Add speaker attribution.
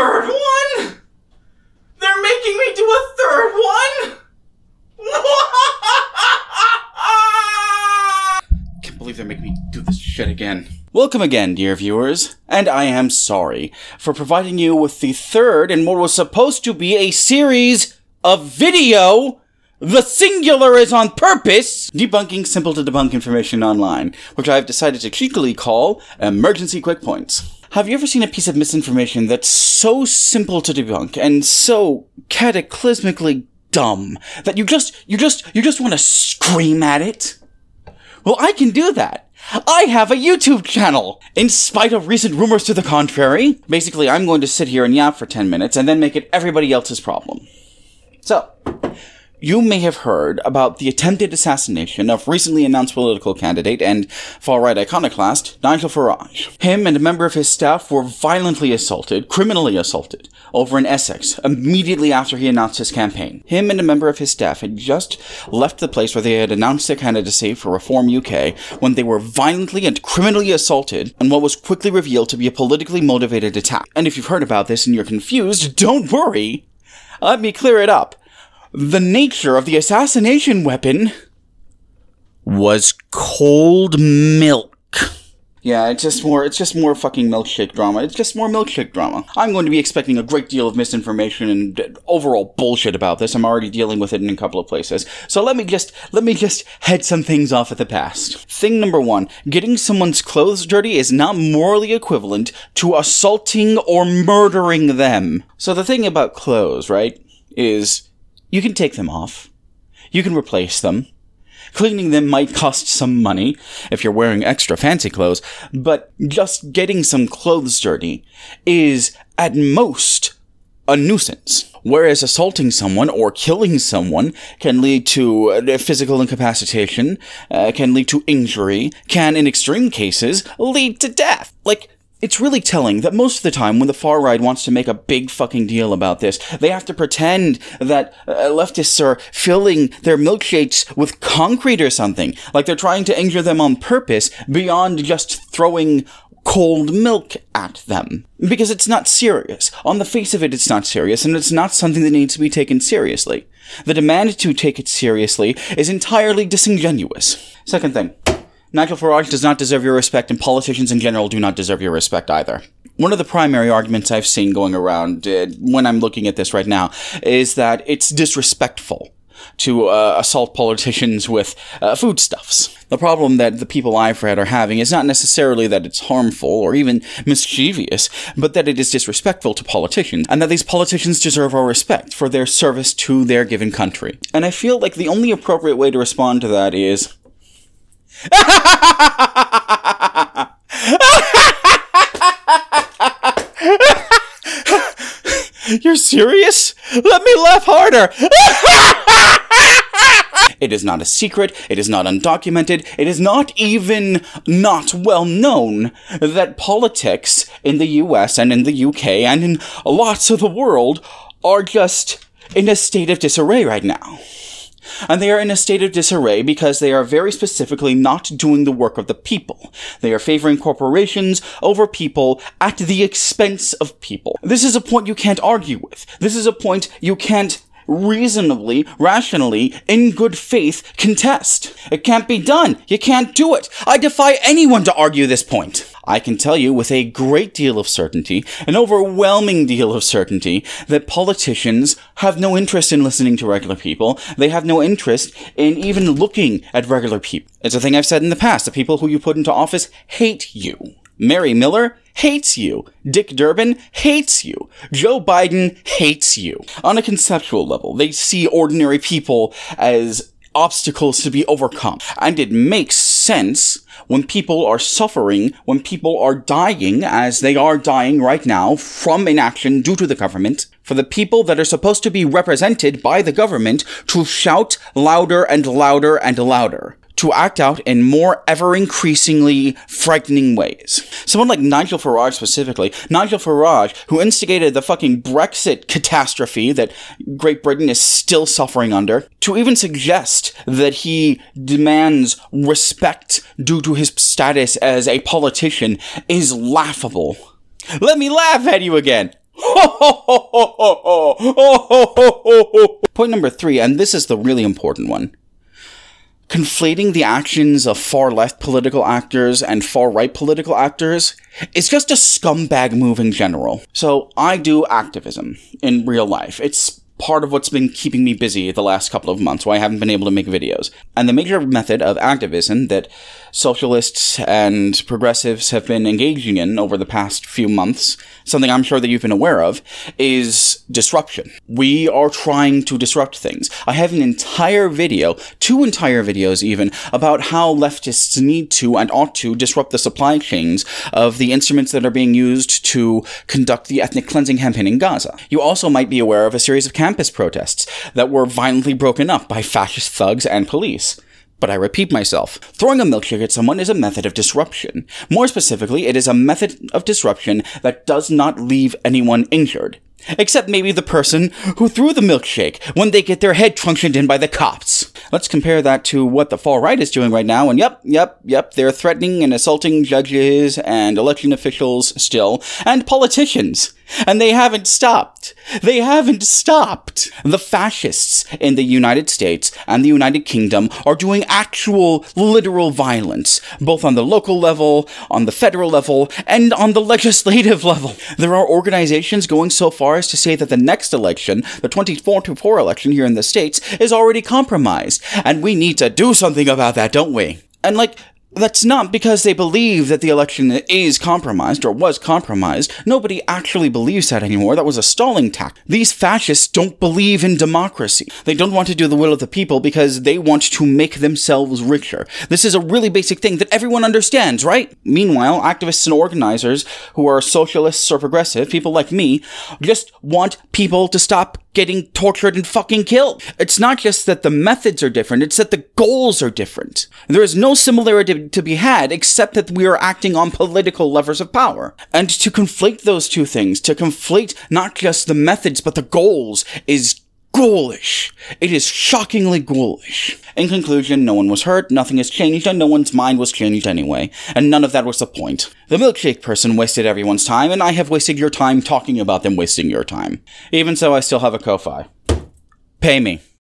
Speaker 1: third one? They're making me do a third one? Can't believe they're making me do this shit again. Welcome again, dear viewers, and I am sorry for providing you with the third in what was supposed to be a series of video. The singular is on purpose, debunking simple to debunk information online, which I have decided to cheekily call emergency quick points. Have you ever seen a piece of misinformation that's so simple to debunk and so cataclysmically dumb that you just want to scream at it? Well, I can do that. I have a YouTube channel! In spite of recent rumors to the contrary. Basically, I'm going to sit here and yap for 10 minutes and then make it everybody else's problem. So, you may have heard about the attempted assassination of recently announced political candidate and far-right iconoclast, Nigel Farage. Him and a member of his staff were violently assaulted, criminally assaulted, over in Essex, immediately after he announced his campaign. Him and a member of his staff had just left the place where they had announced their candidacy for Reform UK when they were violently and criminally assaulted in what was quickly revealed to be a politically motivated attack. And if you've heard about this and you're confused, don't worry! Let me clear it up. The nature of the assassination weapon was cold milk. Yeah, it's just more fucking milkshake drama. It's just more milkshake drama. I'm going to be expecting a great deal of misinformation and overall bullshit about this. I'm already dealing with it in a couple of places. So let me just head some things off at the past. Thing number one, getting someone's clothes dirty is not morally equivalent to assaulting or murdering them. So the thing about clothes, right, is you can take them off. You can replace them. Cleaning them might cost some money if you're wearing extra fancy clothes, but just getting some clothes dirty is, at most, a nuisance. Whereas assaulting someone or killing someone can lead to physical incapacitation, can lead to injury, can, in extreme cases, lead to death. Like, it's really telling that most of the time when the far right wants to make a big fucking deal about this, they have to pretend that leftists are filling their milkshakes with concrete or something, like they're trying to injure them on purpose beyond just throwing cold milk at them. Because it's not serious. On the face of it, it's not serious, and it's not something that needs to be taken seriously. The demand to take it seriously is entirely disingenuous. Second thing. Nigel Farage does not deserve your respect, and politicians in general do not deserve your respect either. One of the primary arguments I've seen going around when I'm looking at this right now is that it's disrespectful to assault politicians with foodstuffs. The problem that the people I've read are having is not necessarily that it's harmful or even mischievous, but that it is disrespectful to politicians, and that these politicians deserve our respect for their service to their given country. And I feel like the only appropriate way to respond to that is You're serious? Let me laugh harder! It is not a secret, it is not undocumented, it is not even not well known that politics in the US and in the UK and in lots of the world are just in a state of disarray right now. And they are in a state of disarray because they are very specifically not doing the work of the people. They are favoring corporations over people at the expense of people. This is a point you can't argue with. This is a point you can't reasonably, rationally, in good faith, contest. It can't be done. You can't do it. I defy anyone to argue this point. I can tell you with a great deal of certainty, an overwhelming deal of certainty, that politicians have no interest in listening to regular people. They have no interest in even looking at regular people. It's a thing I've said in the past. The people who you put into office hate you. Mary Miller hates you. Dick Durbin hates you. Joe Biden hates you. On a conceptual level, they see ordinary people as obstacles to be overcome. And it makes sense when people are suffering, when people are dying, as they are dying right now from inaction due to the government, for the people that are supposed to be represented by the government to shout louder and louder and louder, to act out in more ever-increasingly frightening ways. Someone like Nigel Farage specifically, Nigel Farage, who instigated the fucking Brexit catastrophe that Great Britain is still suffering under, to even suggest that he demands respect due to his status as a politician is laughable. Let me laugh at you again! Point number 3, and this is the really important one. Conflating the actions of far-left political actors and far-right political actors is just a scumbag move in general. So, I do activism in real life. It's part of what's been keeping me busy the last couple of months, why I haven't been able to make videos. And the major method of activism that socialists and progressives have been engaging in over the past few months, something I'm sure that you've been aware of, is disruption. We are trying to disrupt things. I have an entire video, 2 entire videos even, about how leftists need to and ought to disrupt the supply chains of the instruments that are being used to conduct the ethnic cleansing campaign in Gaza. You also might be aware of a series of campus protests that were violently broken up by fascist thugs and police. But I repeat myself, throwing a milkshake at someone is a method of disruption. More specifically, it is a method of disruption that does not leave anyone injured. Except maybe the person who threw the milkshake when they get their head truncheoned in by the cops. Let's compare that to what the far-right is doing right now, and yep, they're threatening and assaulting judges and election officials still, and politicians. And they haven't stopped. They haven't stopped. The fascists in the United States and the United Kingdom are doing actual, literal violence, both on the local level, on the federal level, and on the legislative level. There are organizations going so far as to say that the next election, the 2024 election here in the States, is already compromised. And we need to do something about that, don't we? And that's not because they believe that the election is compromised or was compromised. Nobody actually believes that anymore. That was a stalling tactic. These fascists don't believe in democracy. They don't want to do the will of the people because they want to make themselves richer. This is a really basic thing that everyone understands, right? Meanwhile, activists and organizers who are socialists or progressive, people like me, just want people to stop getting tortured and fucking killed. It's not just that the methods are different, it's that the goals are different. There is no similarity to be had except that we are acting on political levers of power. And to conflate those two things, to conflate not just the methods but the goals, is ghoulish. It is shockingly ghoulish. In conclusion, no one was hurt, nothing has changed, and no one's mind was changed anyway. And none of that was the point. The milkshake person wasted everyone's time, and I have wasted your time talking about them wasting your time. Even so, I still have a Ko-Fi. Pay me.